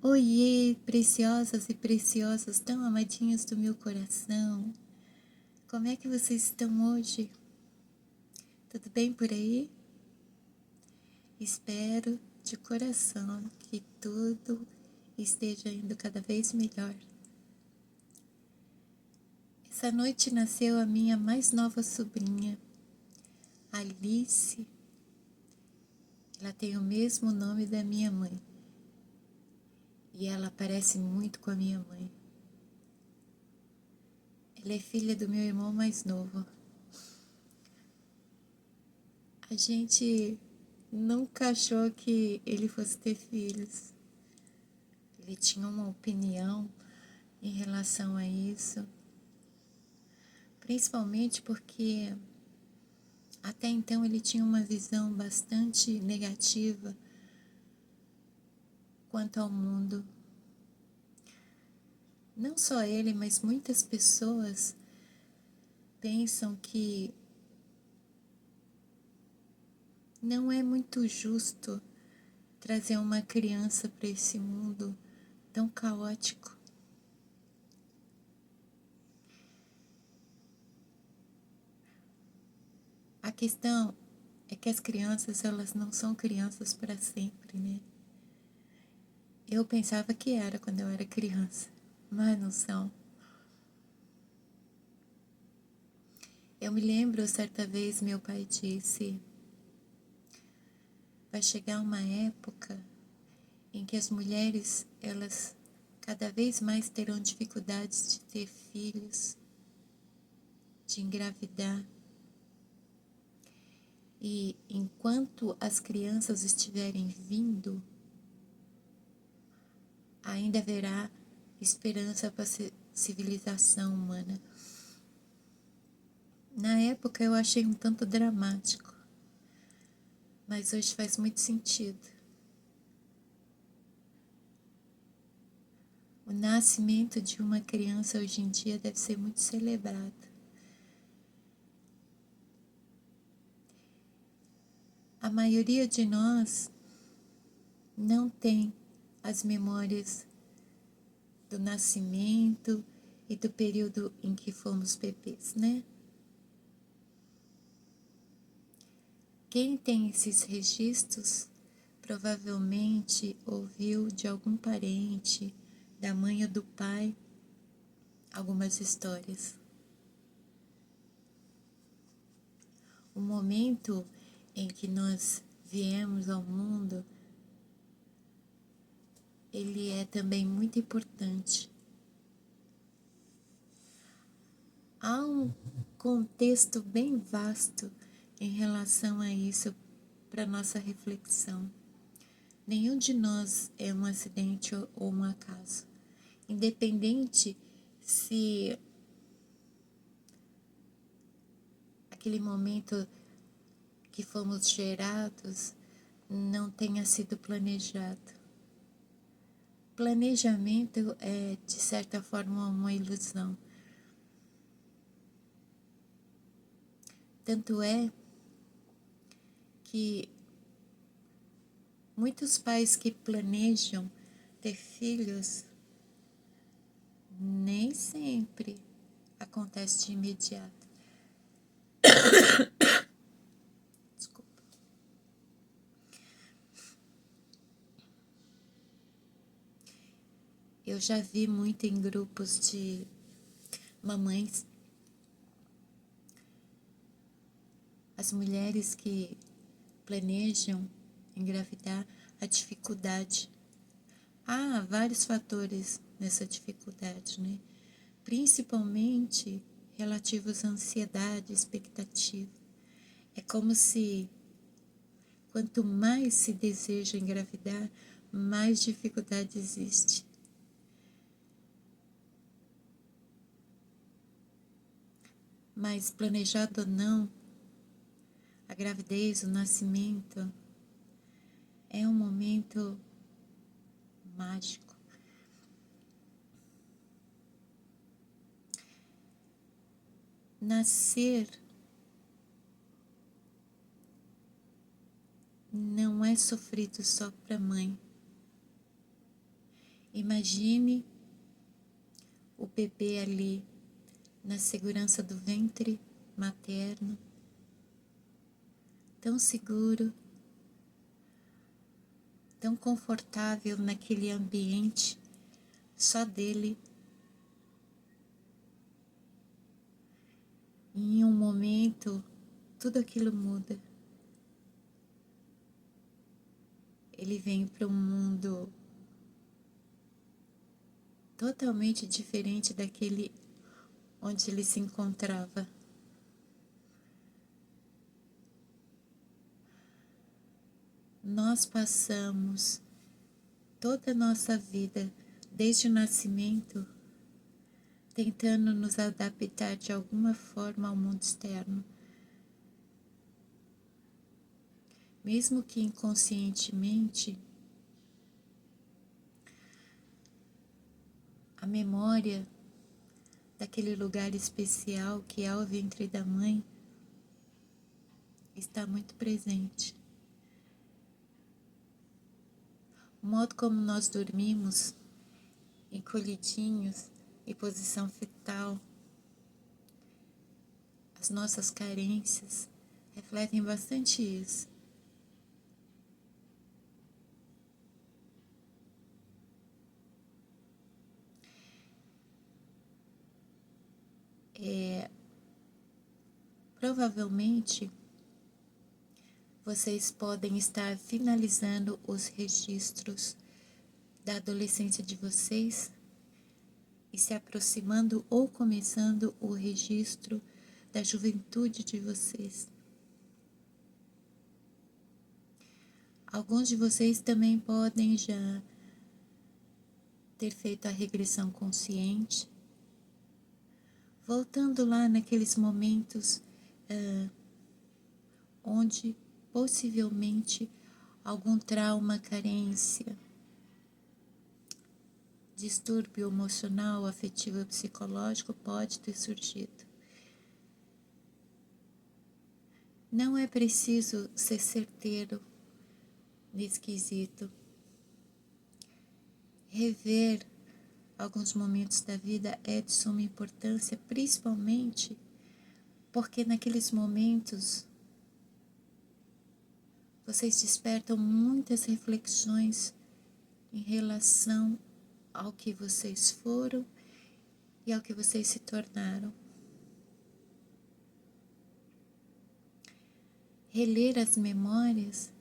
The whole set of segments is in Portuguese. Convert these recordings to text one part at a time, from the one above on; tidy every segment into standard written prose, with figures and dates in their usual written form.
Oiê, preciosas e preciosos, tão amadinhos do meu coração. Como é que vocês estão hoje? Tudo bem por aí? Espero de coração que tudo esteja indo cada vez melhor. Essa noite nasceu a minha mais nova sobrinha, Alice. Ela tem o mesmo nome da minha mãe. E ela parece muito com a minha mãe. Ela é filha do meu irmão mais novo. A gente nunca achou que ele fosse ter filhos. Ele tinha uma opinião em relação a isso, principalmente porque até então ele tinha uma visão bastante negativa quanto ao mundo. Não só ele, mas muitas pessoas pensam que não é muito justo trazer uma criança para esse mundo tão caótico. A questão é que as crianças, elas não são crianças para sempre, né? Eu pensava que era quando eu era criança, mas não são. Eu me lembro, certa vez, meu pai disse: vai chegar uma época em que as mulheres, elas cada vez mais terão dificuldades de ter filhos, de engravidar. E enquanto as crianças estiverem vindo, ainda haverá esperança para a civilização humana. Na época eu achei um tanto dramático, mas hoje faz muito sentido. O nascimento de uma criança hoje em dia deve ser muito celebrado. A maioria de nós não tem as memórias do nascimento e do período em que fomos bebês, né? Quem tem esses registros provavelmente ouviu de algum parente, da mãe ou do pai, algumas histórias. O momento em que nós viemos ao mundo, ele é também muito importante. Há um contexto bem vasto em relação a isso para nossa reflexão. Nenhum de nós é um acidente ou um acaso. Independente se aquele momento que fomos gerados não tenha sido planejado. Planejamento é, de certa forma, uma ilusão. Tanto é que muitos pais que planejam ter filhos nem sempre acontece de imediato. Desculpa. Eu já vi muito em grupos de mamães as mulheres que planejam engravidar, a dificuldade. Há vários fatores nessa dificuldade, né? Principalmente relativos à ansiedade, expectativa. É como se quanto mais se deseja engravidar, mais dificuldade existe. Mas planejado ou não, a gravidez, o nascimento, é um momento mágico. Nascer não é sofrido só para a mãe. Imagine o bebê ali na segurança do ventre materno, tão seguro, tão confortável naquele ambiente só dele. E em um momento, tudo aquilo muda. Ele vem para um mundo totalmente diferente daquele onde ele se encontrava. Nós passamos toda a nossa vida, desde o nascimento, tentando nos adaptar de alguma forma ao mundo externo. Mesmo que inconscientemente, a memória daquele lugar especial que é o ventre da mãe está muito presente. O modo como nós dormimos, encolhidinhos, em posição fetal, as nossas carências refletem bastante isso. Provavelmente, vocês podem estar finalizando os registros da adolescência de vocês e se aproximando ou começando o registro da juventude de vocês. Alguns de vocês também podem já ter feito a regressão consciente, voltando lá naqueles momentos onde possivelmente algum trauma, carência, distúrbio emocional, afetivo ou psicológico pode ter surgido. Não é preciso ser certeiro nesse quesito. Rever alguns momentos da vida é de suma importância, principalmente porque naqueles momentos vocês despertam muitas reflexões em relação ao que vocês foram e ao que vocês se tornaram. Reler as memórias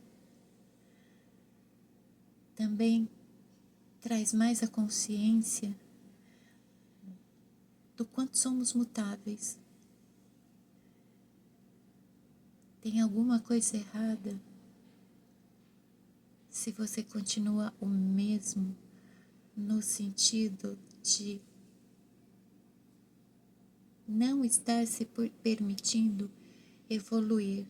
também traz mais a consciência do quanto somos mutáveis. Tem alguma coisa errada se você continua o mesmo no sentido de não estar se permitindo evoluir,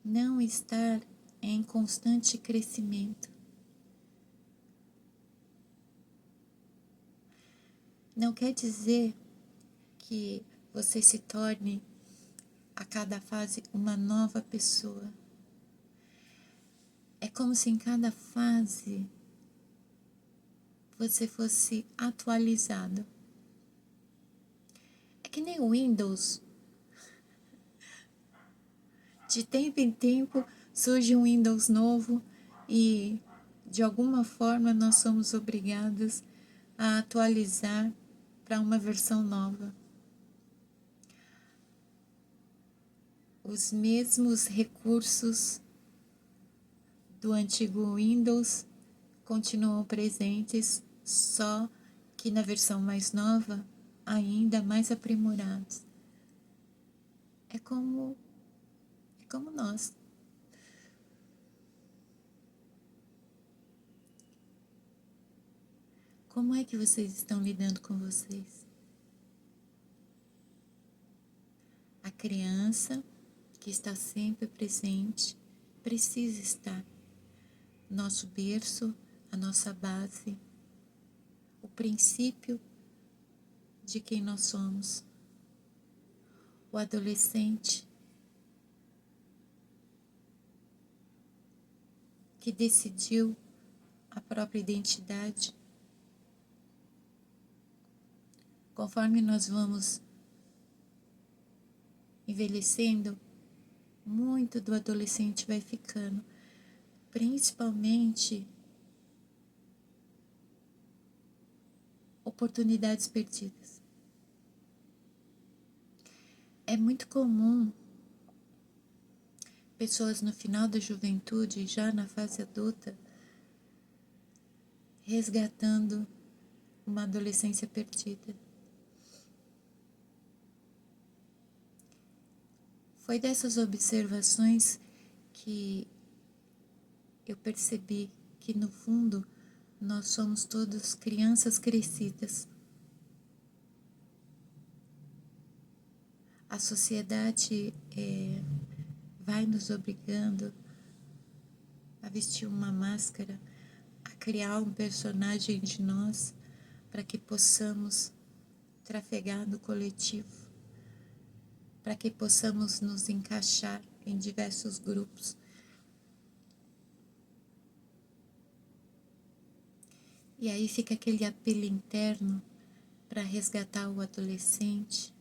não estar em constante crescimento. Não quer dizer que você se torne a cada fase uma nova pessoa. É como se em cada fase você fosse atualizado. É que nem o Windows. De tempo em tempo surge um Windows novo e de alguma forma nós somos obrigados a atualizar para uma versão nova. Os mesmos recursos do antigo Windows continuam presentes, só que na versão mais nova, ainda mais aprimorados. É como nós. Como é que vocês estão lidando com vocês? A criança que está sempre presente precisa estar. Nosso berço, a nossa base, o princípio de quem nós somos. O adolescente que decidiu a própria identidade. Conforme nós vamos envelhecendo, muito do adolescente vai ficando, principalmente oportunidades perdidas. É muito comum pessoas no final da juventude, já na fase adulta, resgatando uma adolescência perdida. Foi dessas observações que eu percebi que, no fundo, nós somos todos crianças crescidas. A sociedade vai nos obrigando a vestir uma máscara, a criar um personagem de nós para que possamos trafegar no coletivo, para que possamos nos encaixar em diversos grupos. E aí fica aquele apelo interno para resgatar o adolescente,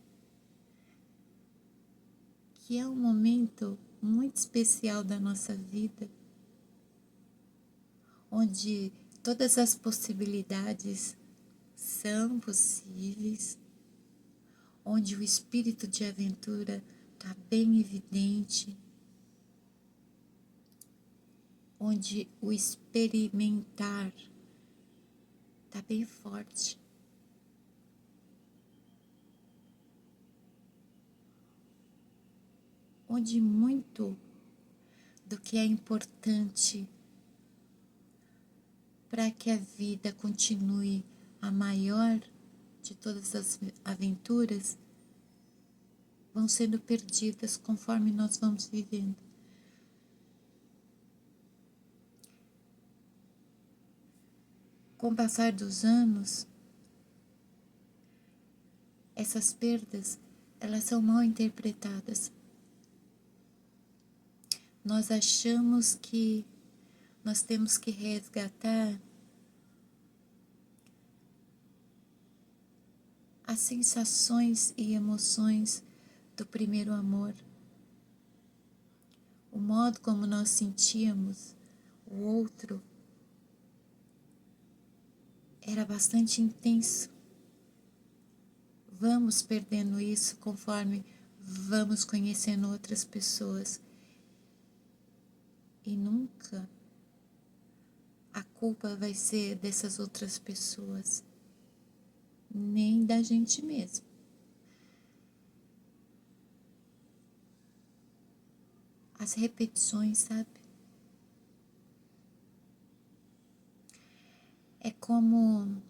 que é um momento muito especial da nossa vida, onde todas as possibilidades são possíveis, onde o espírito de aventura está bem evidente, onde o experimentar está bem forte. Onde muito do que é importante para que a vida continue a maior de todas as aventuras vão sendo perdidas conforme nós vamos vivendo. Com o passar dos anos, essas perdas, elas são mal interpretadas. Nós achamos que nós temos que resgatar as sensações e emoções do primeiro amor. O modo como nós sentíamos o outro era bastante intenso. Vamos perdendo isso conforme vamos conhecendo outras pessoas. E nunca a culpa vai ser dessas outras pessoas, nem da gente mesmo. As repetições, sabe? É como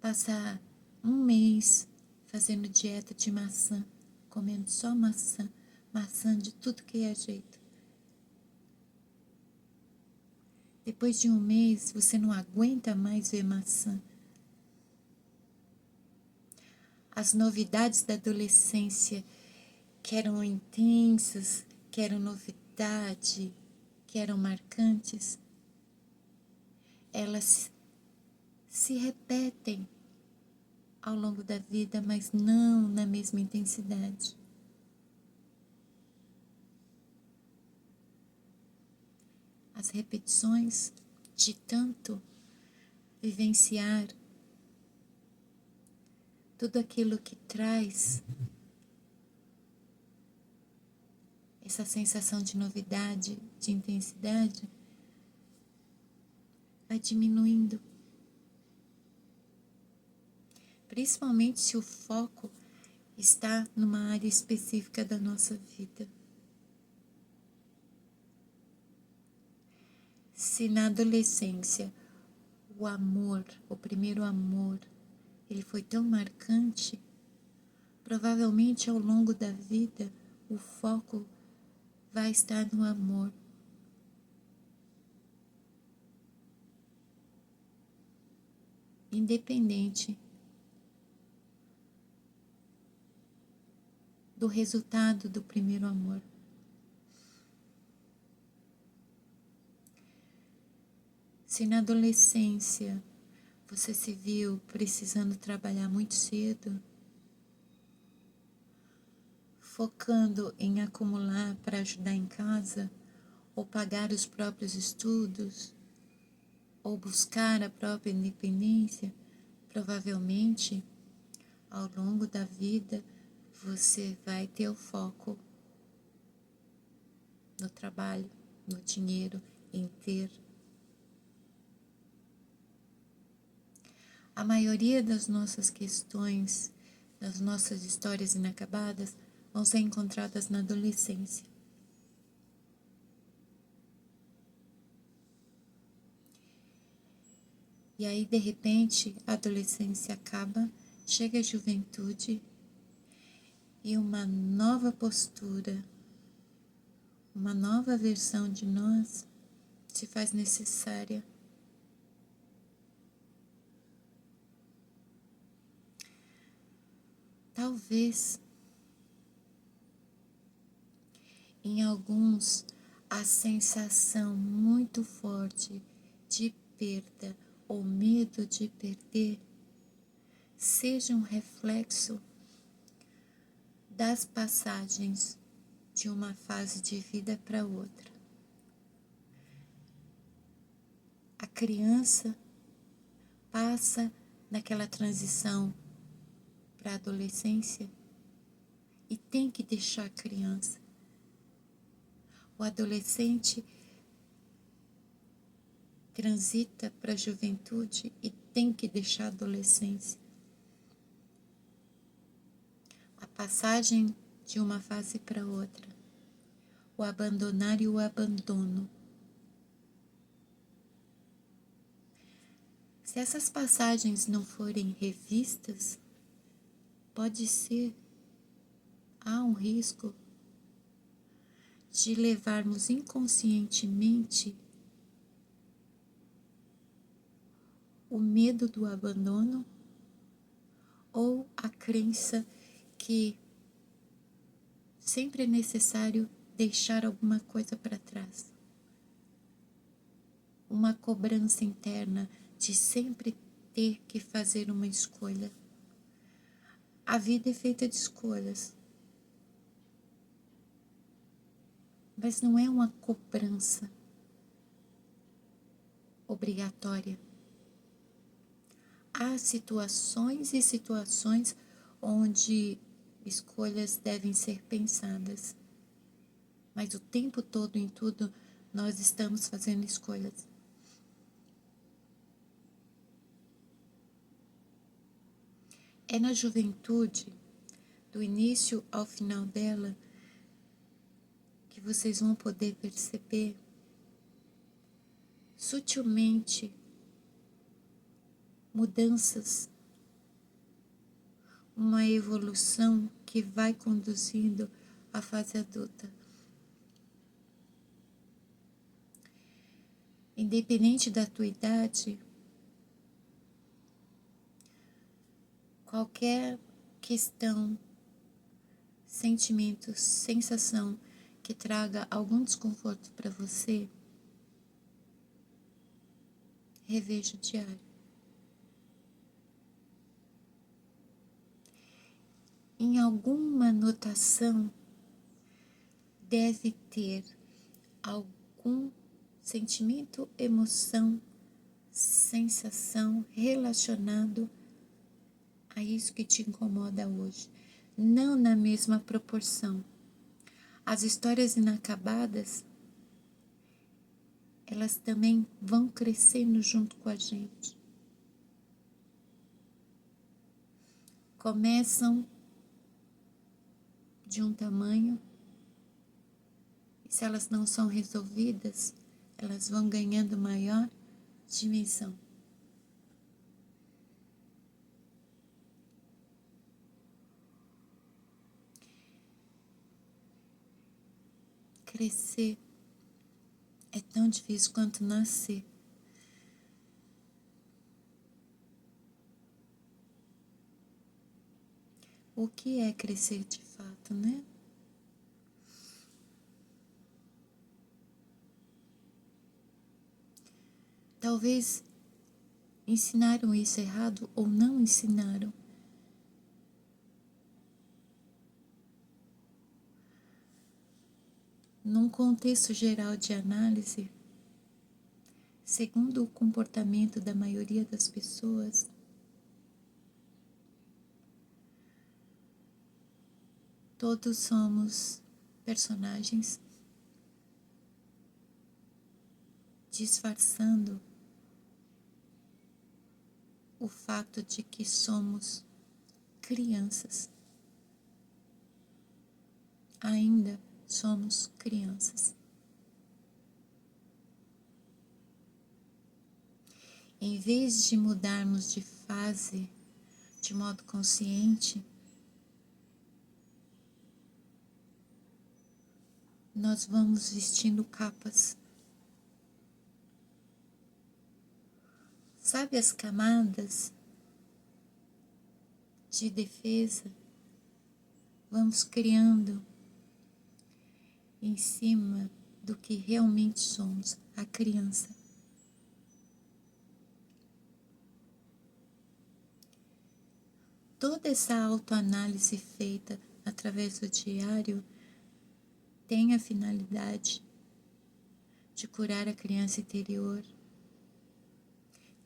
passar um mês fazendo dieta de maçã, comendo só maçã, maçã de tudo que é jeito. Depois de um mês, você não aguenta mais ver maçã. As novidades da adolescência, que eram intensas, que eram novidade, que eram marcantes, elas se repetem ao longo da vida, mas não na mesma intensidade. As repetições de tanto vivenciar tudo aquilo que traz essa sensação de novidade, de intensidade, vai diminuindo. Principalmente se o foco está numa área específica da nossa vida. Se na adolescência o amor, o primeiro amor, ele foi tão marcante, provavelmente ao longo da vida o foco vai estar no amor. Independente do resultado do primeiro amor. Se na adolescência você se viu precisando trabalhar muito cedo, focando em acumular para ajudar em casa, ou pagar os próprios estudos, ou buscar a própria independência, provavelmente, ao longo da vida, você vai ter o foco no trabalho, no dinheiro, em ter. A maioria das nossas questões, das nossas histórias inacabadas, vão ser encontradas na adolescência. E aí, de repente, a adolescência acaba, chega a juventude e uma nova postura, uma nova versão de nós se faz necessária. Talvez, em alguns, a sensação muito forte de perda ou medo de perder seja um reflexo das passagens de uma fase de vida para outra. A criança passa naquela transição para a adolescência e tem que deixar a criança. O adolescente transita para a juventude e tem que deixar a adolescência. A passagem de uma fase para outra, o abandonar e o abandono. Se essas passagens não forem revistas, pode ser, há um risco de levarmos inconscientemente o medo do abandono ou a crença que sempre é necessário deixar alguma coisa para trás. Uma cobrança interna de sempre ter que fazer uma escolha. A vida é feita de escolhas. Mas não é uma cobrança obrigatória. Há situações e situações onde escolhas devem ser pensadas. Mas o tempo todo, em tudo, nós estamos fazendo escolhas. É na juventude, do início ao final dela, que vocês vão poder perceber sutilmente mudanças, uma evolução que vai conduzindo à fase adulta. Independente da tua idade, qualquer questão, sentimento, sensação que traga algum desconforto para você, reveja o diário. Em alguma anotação deve ter algum sentimento, emoção, sensação relacionado a isso que te incomoda hoje. Não na mesma proporção. As histórias inacabadas, elas também vão crescendo junto com a gente. Começam de um tamanho, e se elas não são resolvidas, elas vão ganhando maior dimensão. Crescer é tão difícil quanto nascer. O que é crescer de fato, né? talvez ensinaram isso errado ou não ensinaram. Num contexto geral de análise, segundo o comportamento da maioria das pessoas, todos somos personagens disfarçando o fato de que somos crianças. Ainda somos crianças. Em vez de mudarmos de fase de modo consciente, nós vamos vestindo capas. Sabe as camadas de defesa? Vamos criando em cima do que realmente somos, a criança. Toda essa autoanálise feita através do diário tem a finalidade de curar a criança interior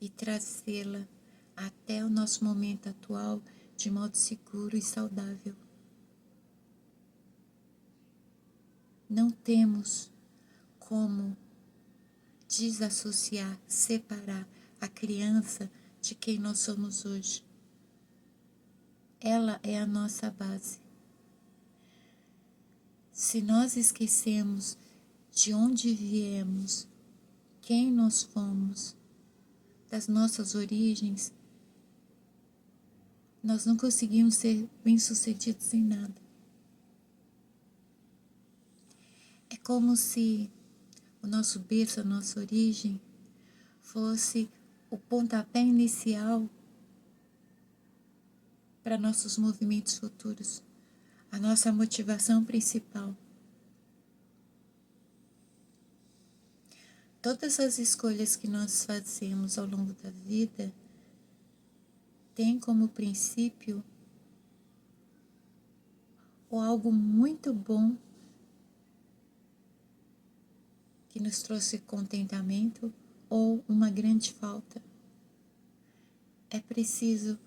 e trazê-la até o nosso momento atual de modo seguro e saudável. Não temos como desassociar, separar a criança de quem nós somos hoje. Ela é a nossa base. Se nós esquecemos de onde viemos, quem nós fomos, das nossas origens, nós não conseguimos ser bem-sucedidos em nada. É como se o nosso berço, a nossa origem, fosse o pontapé inicial para nossos movimentos futuros, a nossa motivação principal. Todas as escolhas que nós fazemos ao longo da vida têm como princípio ou algo muito bom que nos trouxe contentamento ou uma grande falta. É preciso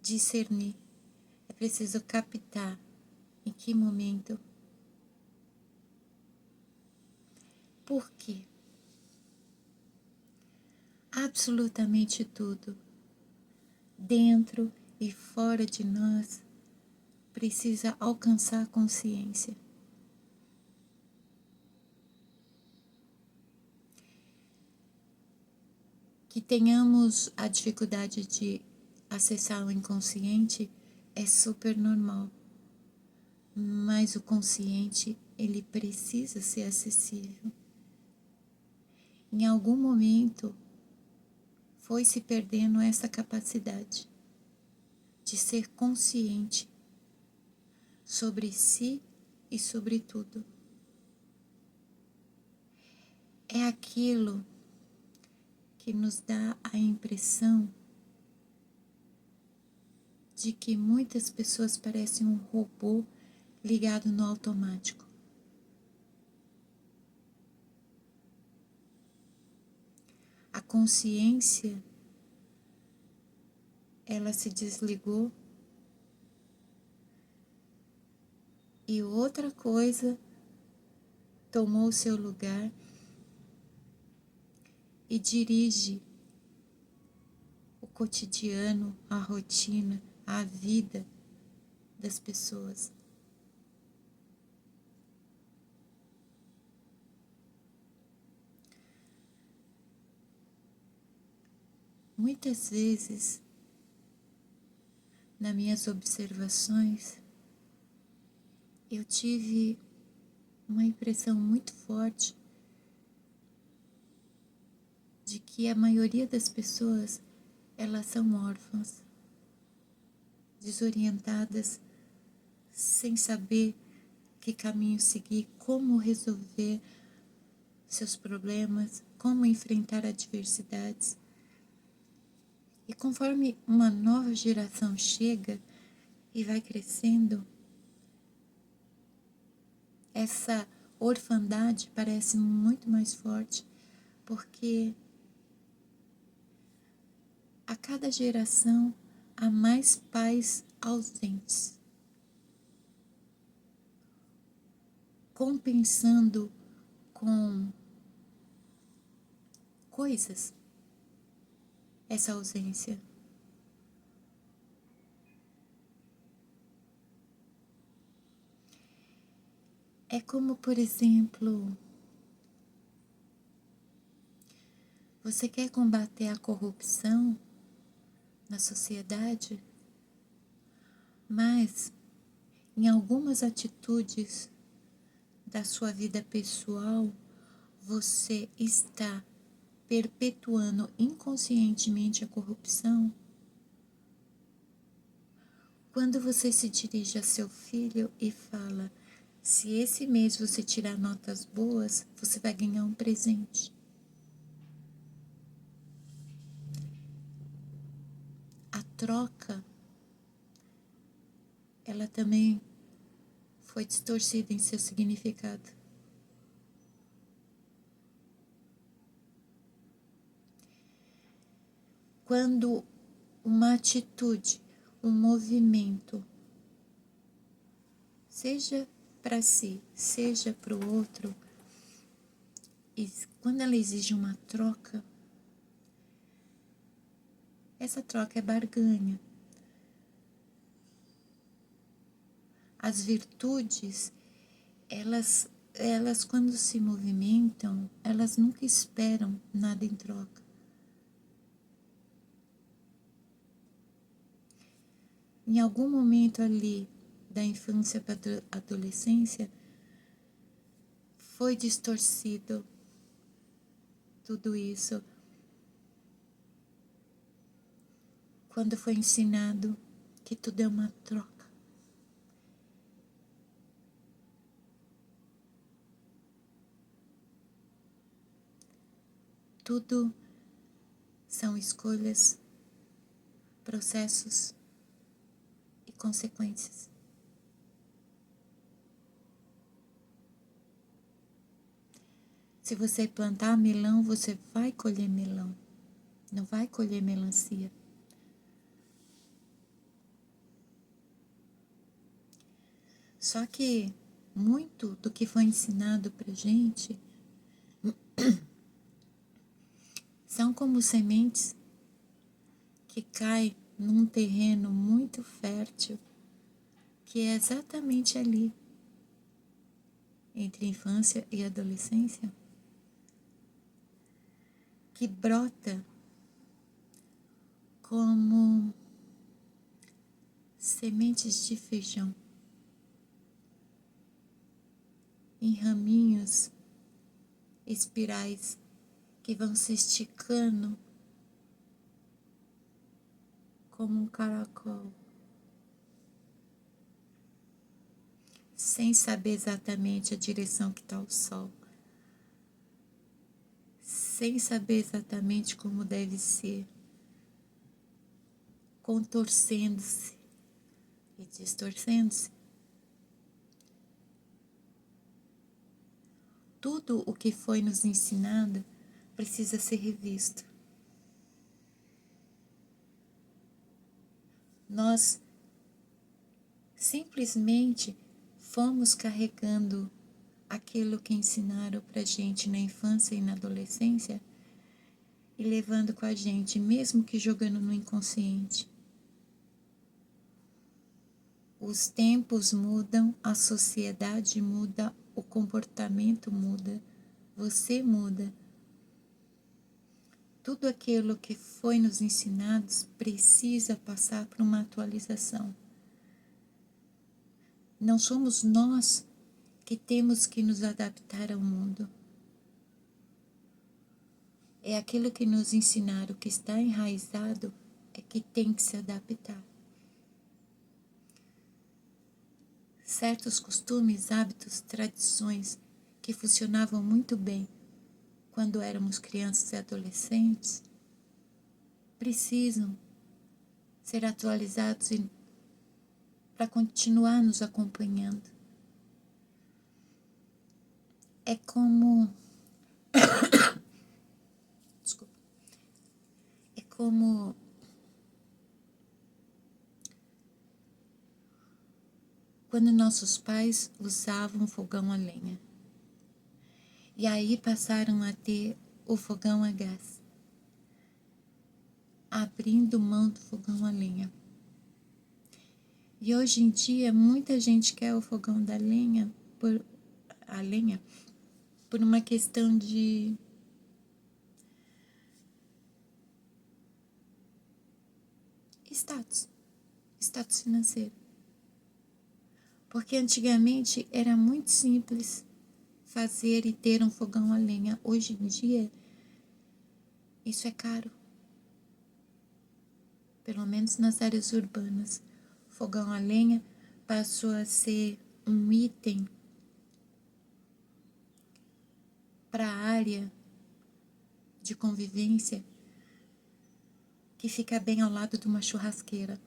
discernir, é preciso captar em que momento. Por quê? Absolutamente tudo, dentro e fora de nós, precisa alcançar a consciência. Que tenhamos a dificuldade de acessar o inconsciente é super normal, mas o consciente, ele precisa ser acessível. Em algum momento, foi se perdendo essa capacidade de ser consciente sobre si e sobre tudo. É aquilo que nos dá a impressão de que muitas pessoas parecem um robô ligado no automático. A consciência, ela se desligou e outra coisa tomou o seu lugar e dirige o cotidiano, a rotina, a vida das pessoas. Muitas vezes, nas minhas observações, eu tive uma impressão muito forte de que a maioria das pessoas, elas são órfãs, desorientadas, sem saber que caminho seguir, como resolver seus problemas, como enfrentar adversidades. E conforme uma nova geração chega e vai crescendo, essa orfandade parece muito mais forte, porque a cada geração há mais pais ausentes, compensando com coisas essa ausência. É como, por exemplo, você quer combater a corrupção na sociedade, mas em algumas atitudes da sua vida pessoal, você está perpetuando inconscientemente a corrupção. Quando você se dirige a seu filho e fala: se esse mês você tirar notas boas, você vai ganhar um presente. A troca, ela também foi distorcida em seu significado. Quando uma atitude, um movimento, seja para si, seja para o outro, e quando ela exige uma troca, essa troca é barganha. As virtudes, elas quando se movimentam, elas nunca esperam nada em troca. Em algum momento ali, da infância para a adolescência, foi distorcido tudo isso. Quando foi ensinado que tudo é uma troca. Tudo são escolhas, processos e consequências. Se você plantar melão, você vai colher melão, não vai colher melancia. Só que muito do que foi ensinado pra gente são como sementes que caem num terreno muito fértil, que é exatamente ali, entre infância e adolescência, que brota como sementes de feijão, em raminhos espirais que vão se esticando como um caracol, sem saber exatamente a direção que está o sol, sem saber exatamente como deve ser, contorcendo-se e distorcendo-se. Tudo o que foi nos ensinado precisa ser revisto. Nós simplesmente fomos carregando aquilo que ensinaram pra gente na infância e na adolescência e levando com a gente, mesmo que jogando no inconsciente. Os tempos mudam, a sociedade muda, o comportamento muda, você muda. Tudo aquilo que foi nos ensinado precisa passar por uma atualização. Não somos nós que temos que nos adaptar ao mundo. É aquilo que nos ensinaram, que está enraizado, é que tem que se adaptar. Certos costumes, hábitos, tradições que funcionavam muito bem quando éramos crianças e adolescentes, precisam ser atualizados para continuar nos acompanhando. É como... Desculpa. É como... quando nossos pais usavam fogão a lenha. E aí passaram a ter o fogão a gás, abrindo mão do fogão a lenha. E hoje em dia, muita gente quer o fogão da lenha por uma questão de status financeiro. Porque antigamente era muito simples fazer e ter um fogão a lenha. Hoje em dia, isso é caro. Pelo menos nas áreas urbanas. Fogão a lenha passou a ser um item para a área de convivência que fica bem ao lado de uma churrasqueira.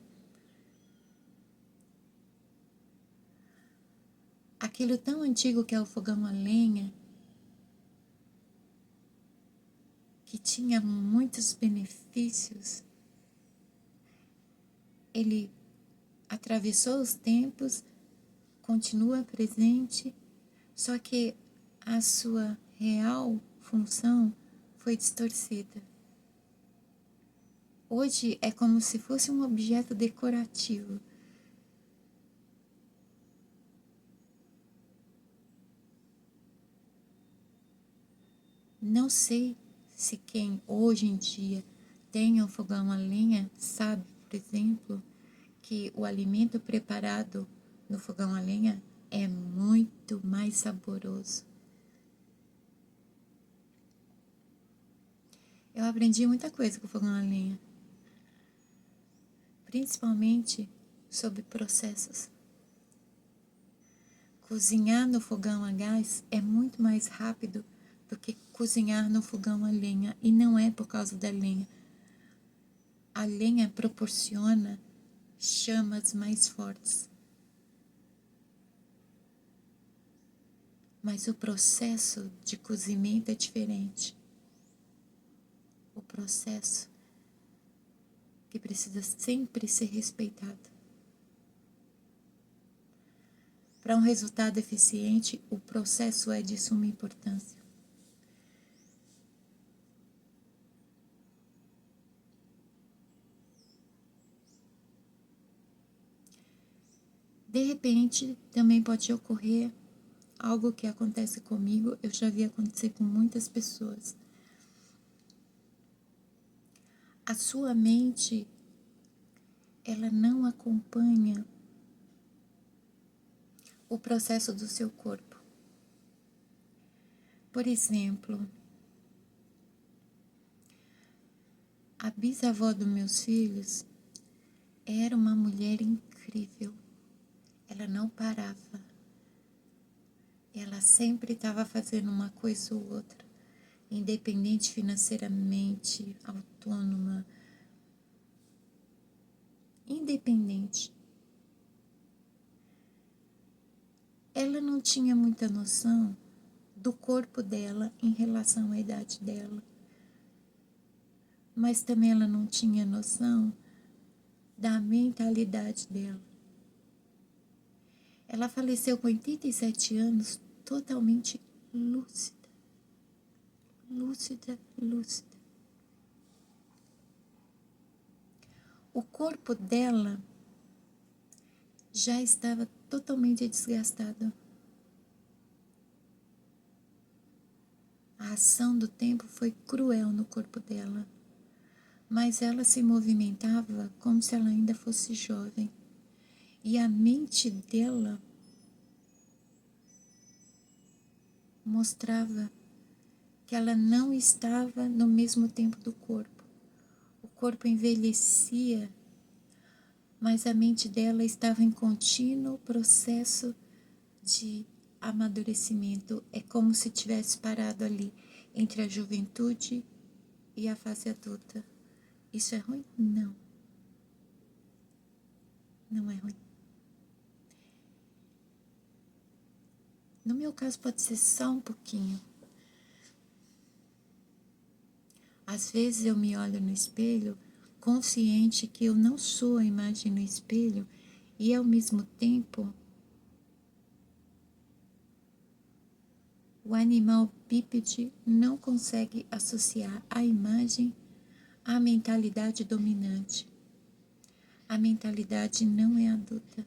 Aquilo tão antigo que é o fogão a lenha, que tinha muitos benefícios, ele atravessou os tempos, continua presente, só que a sua real função foi distorcida. Hoje é como se fosse um objeto decorativo. Não sei se quem hoje em dia tem um fogão a lenha sabe, por exemplo, que o alimento preparado no fogão a lenha é muito mais saboroso. Eu aprendi muita coisa com o fogão a lenha, principalmente sobre processos. Cozinhar no fogão a gás é muito mais rápido do que cozinhar no fogão a lenha, e não é por causa da lenha. A lenha proporciona chamas mais fortes. Mas o processo de cozimento é diferente. O processo que precisa sempre ser respeitado. Para um resultado eficiente, o processo é de suma importância. De repente, também pode ocorrer algo que acontece comigo, eu já vi acontecer com muitas pessoas. A sua mente, ela não acompanha o processo do seu corpo. Por exemplo, a bisavó dos meus filhos era uma mulher incrível. Ela não parava. Ela sempre estava fazendo uma coisa ou outra, independente financeiramente, autônoma, independente. Ela não tinha muita noção do corpo dela em relação à idade dela, mas também ela não tinha noção da mentalidade dela. Ela faleceu com 87 anos, totalmente lúcida. Lúcida. O corpo dela já estava totalmente desgastado. A ação do tempo foi cruel no corpo dela, mas ela se movimentava como se ela ainda fosse jovem. E a mente dela mostrava que ela não estava no mesmo tempo do corpo. O corpo envelhecia, mas a mente dela estava em contínuo processo de amadurecimento. É como se tivesse parado ali entre a juventude e a fase adulta. Isso é ruim? Não. Não é ruim. No meu caso pode ser só um pouquinho. Às vezes eu me olho no espelho, consciente que eu não sou a imagem no espelho, e ao mesmo tempo o animal bípede não consegue associar a imagem à mentalidade dominante. A mentalidade não é adulta.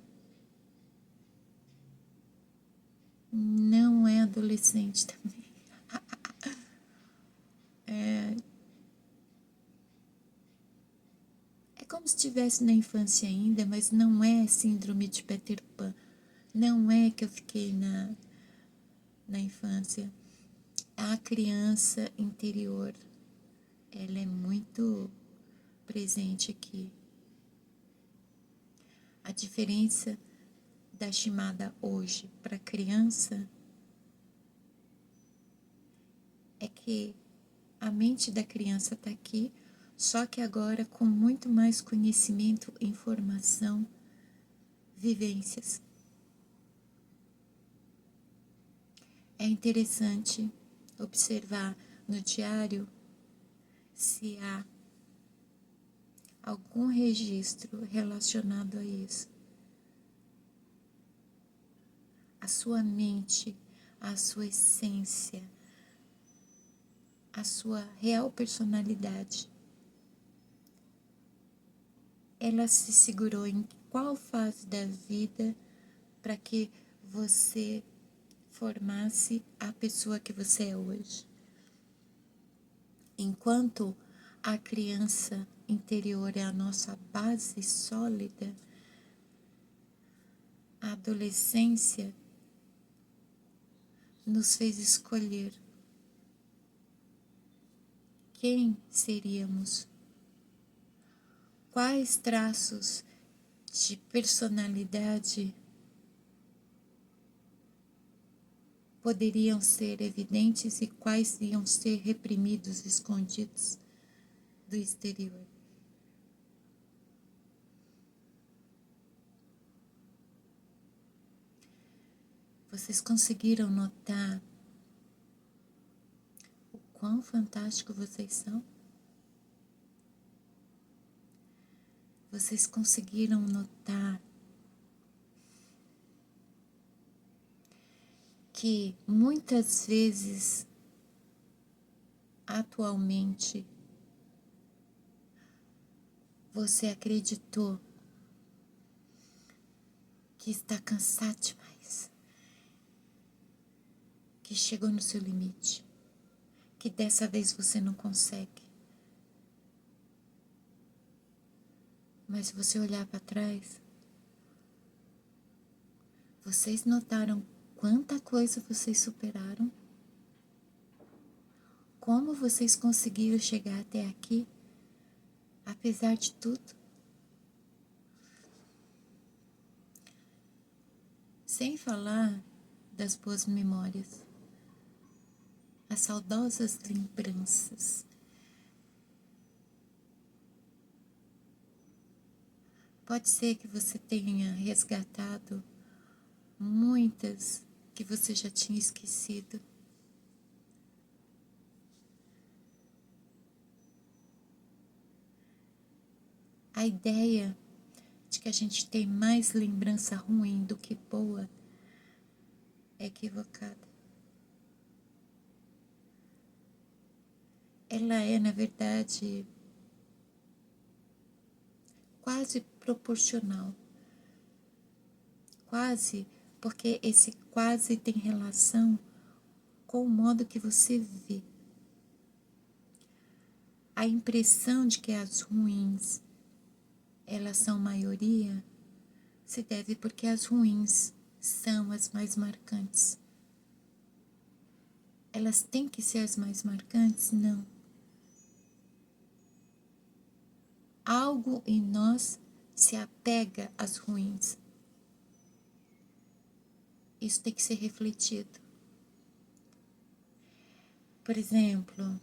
Não é adolescente também. É como se estivesse na infância ainda, mas não é síndrome de Peter Pan. Não é que eu fiquei na infância. A criança interior, ela é muito presente aqui. A diferença da chamada hoje para criança é que a mente da criança está aqui, só que agora com muito mais conhecimento, informação, vivências. É interessante observar no diário se há algum registro relacionado a isso. A sua mente, a sua essência, a sua real personalidade. Ela se segurou em qual fase da vida para que você formasse a pessoa que você é hoje. Enquanto a criança interior é a nossa base sólida, a adolescência nos fez escolher quem seríamos, quais traços de personalidade poderiam ser evidentes e quais iam ser reprimidos, escondidos do exterior. Vocês conseguiram notar o quão fantástico vocês são? Vocês conseguiram notar que muitas vezes, atualmente, você acreditou que está cansado demais, que chegou no seu limite, que dessa vez você não consegue. Mas se você olhar para trás, vocês notaram quanta coisa vocês superaram? Como vocês conseguiram chegar até aqui, apesar de tudo? Sem falar das boas memórias, as saudosas lembranças. Pode ser que você tenha resgatado muitas que você já tinha esquecido. A ideia de que a gente tem mais lembrança ruim do que boa é equivocada. Ela é, na verdade, quase proporcional. Quase, porque esse quase tem relação com o modo que você vê. A impressão de que as ruins, elas são maioria, se deve porque as ruins são as mais marcantes. Elas têm que ser as mais marcantes? Não. Algo em nós se apega às ruins. Isso tem que ser refletido. Por exemplo,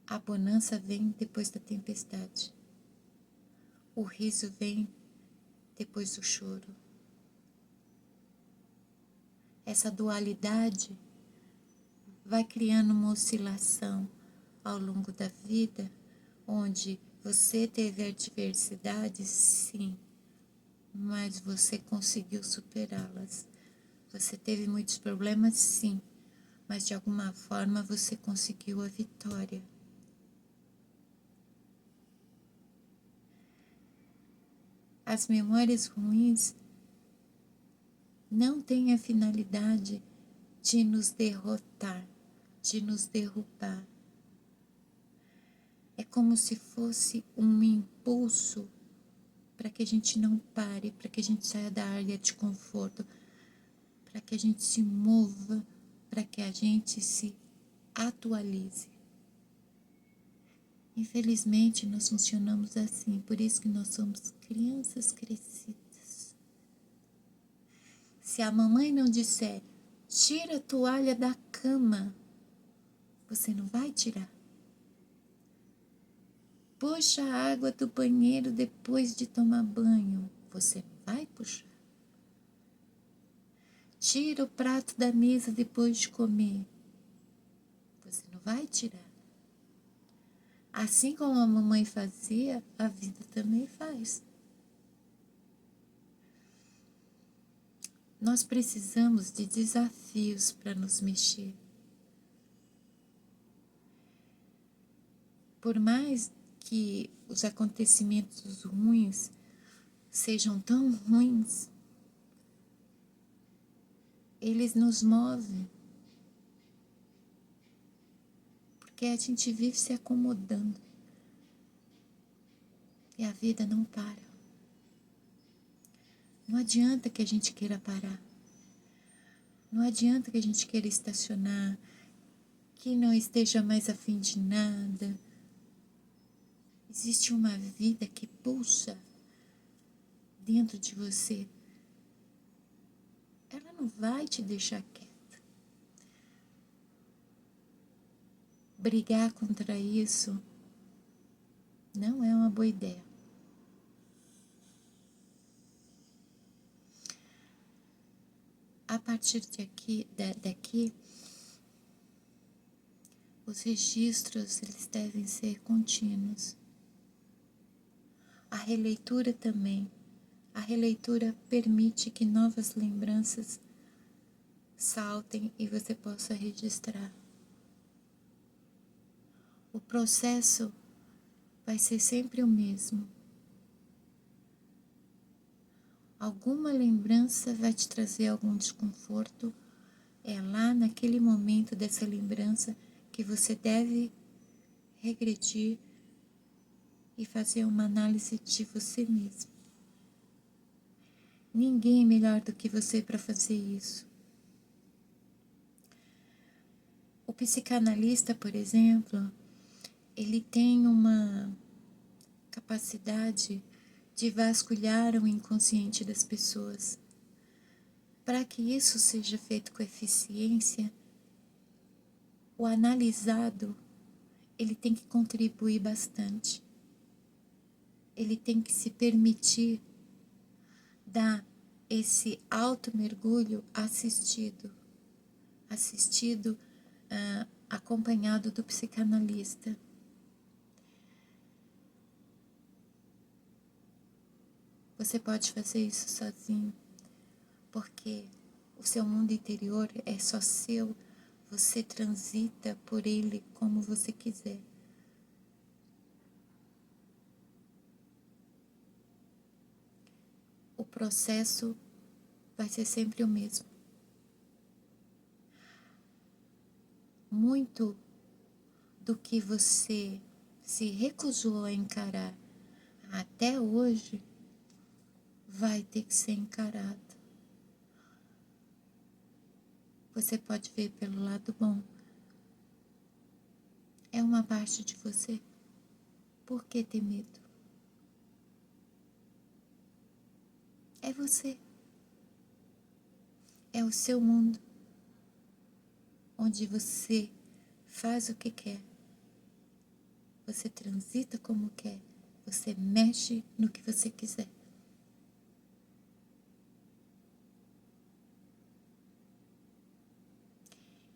a bonança vem depois da tempestade. O riso vem depois do choro. Essa dualidade vai criando uma oscilação ao longo da vida, onde você teve adversidades, sim, mas você conseguiu superá-las. Você teve muitos problemas, sim, mas de alguma forma você conseguiu a vitória. As memórias ruins não têm a finalidade de nos derrotar, de nos derrubar. É como se fosse um impulso para que a gente não pare, para que a gente saia da área de conforto, para que a gente se mova, para que a gente se atualize. Infelizmente, nós funcionamos assim, por isso que nós somos crianças crescidas. Se a mamãe não disser, tira a toalha da cama, você não vai tirar. Puxa a água do banheiro depois de tomar banho, você não vai puxar. Tira o prato da mesa depois de comer, você não vai tirar. Assim como a mamãe fazia, a vida também faz. Nós precisamos de desafios para nos mexer. Por mais que os acontecimentos ruins sejam tão ruins, eles nos movem. Porque a gente vive se acomodando. E a vida não para. Não adianta que a gente queira parar. Não adianta que a gente queira estacionar, que não esteja mais a fim de nada. Existe uma vida que pulsa dentro de você. Ela não vai te deixar quieta. Brigar contra isso não é uma boa ideia. A partir daqui, os registros eles devem ser contínuos. A releitura também. A releitura permite que novas lembranças saltem e você possa registrar. O processo vai ser sempre o mesmo. Alguma lembrança vai te trazer algum desconforto. É lá naquele momento dessa lembrança que você deve regredir e fazer uma análise de você mesmo. Ninguém é melhor do que você para fazer isso. O psicanalista, por exemplo, ele tem uma capacidade de vasculhar o inconsciente das pessoas. Para que isso seja feito com eficiência, o analisado, ele tem que contribuir bastante. Ele tem que se permitir dar esse alto mergulho assistido, acompanhado do psicanalista. Você pode fazer isso sozinho, porque o seu mundo interior é só seu, você transita por ele como você quiser. O processo vai ser sempre o mesmo. Muito do que você se recusou a encarar até hoje vai ter que ser encarado. Você pode ver pelo lado bom. É uma parte de você. Por que ter medo? É você. É o seu mundo. onde você faz o que quer, você transita como quer, você mexe no que você quiser.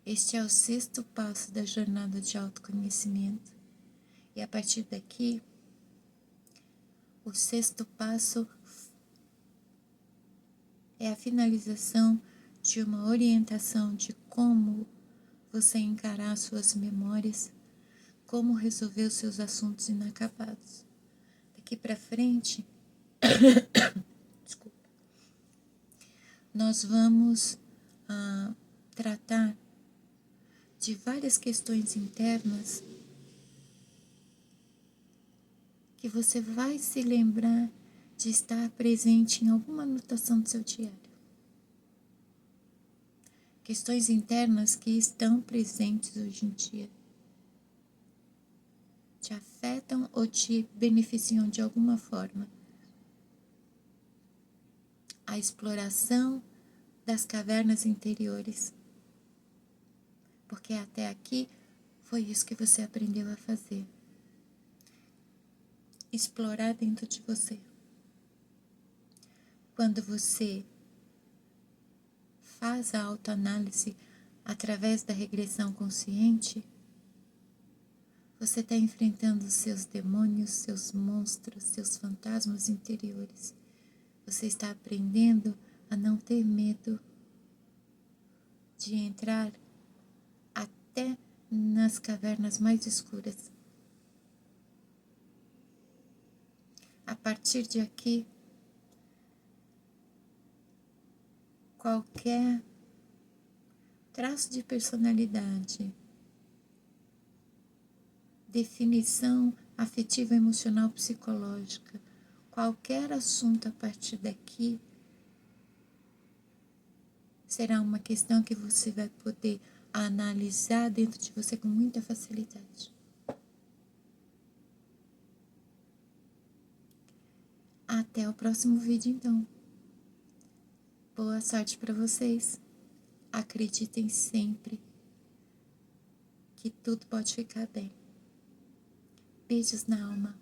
Este é o 6º passo da jornada de autoconhecimento. E a partir daqui, o 6º passo é a finalização de uma orientação de como você encarar suas memórias, como resolver os seus assuntos inacabados. Daqui para frente, desculpa, nós vamos tratar de várias questões internas que você vai se lembrar de estar presente em alguma anotação do seu diário. Questões internas que estão presentes hoje em dia. Te afetam ou te beneficiam de alguma forma. A exploração das cavernas interiores. Porque até aqui foi isso que você aprendeu a fazer. Explorar dentro de você. Quando você faz a autoanálise através da regressão consciente, você está enfrentando os seus demônios, seus monstros, seus fantasmas interiores. Você está aprendendo a não ter medo de entrar até nas cavernas mais escuras. A partir de aqui, qualquer traço de personalidade, definição afetiva, emocional, psicológica, qualquer assunto a partir daqui será uma questão que você vai poder analisar dentro de você com muita facilidade. Até o próximo vídeo, então. Boa sorte para vocês. Acreditem sempre que tudo pode ficar bem. Beijos na alma.